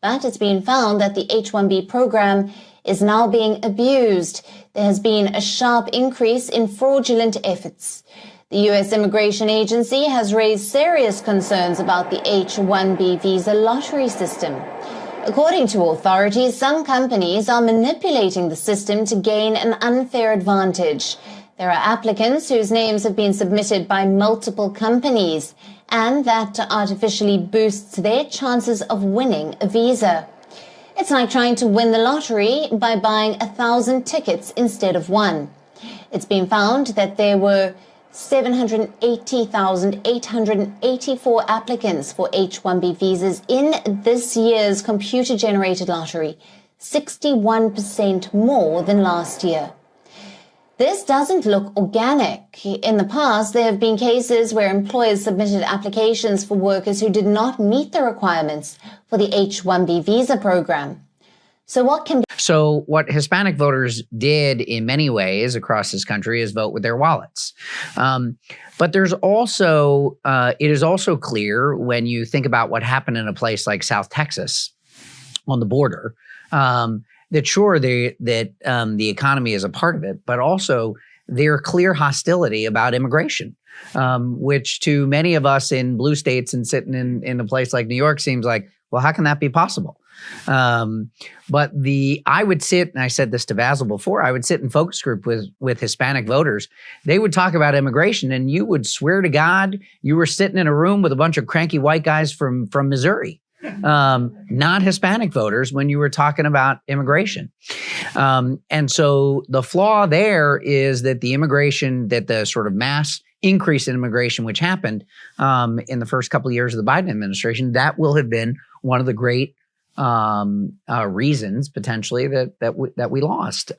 But it's been found that the H1B program is now being abused. There has been a sharp increase in fraudulent efforts. The U.S. Immigration Agency has raised serious concerns about the H1B visa lottery system. According to authorities, some companies are manipulating the system to gain an unfair advantage. There are applicants whose names have been submitted by multiple companies, and that artificially boosts their chances of winning a visa. It's like trying to win the lottery by buying 1,000 tickets instead of one. It's been found that there were 780,884 applicants for H1B visas in this year's computer-generated lottery, 61% more than last year. This doesn't look organic. In the past, there have been cases where employers submitted applications for workers who did not meet the requirements for the H1B visa program. So what Hispanic voters did in many ways across this country is vote with their wallets. But there's also, it is also clear when you think about what happened in a place like South Texas on the border, that sure, the economy is a part of it, but also their clear hostility about immigration, which to many of us in blue states and sitting in a place like New York seems like, well, how can that be possible? But I would sit, and I said this to Basil before, I would sit in focus group with Hispanic voters. They would talk about immigration, and you would swear to God you were sitting in a room with a bunch of cranky white guys from Missouri, not Hispanic voters, when you were talking about immigration. And so the flaw there is that the sort of mass increase in immigration, which happened in the first couple of years of the Biden administration, that will have been one of the great reasons potentially that we lost.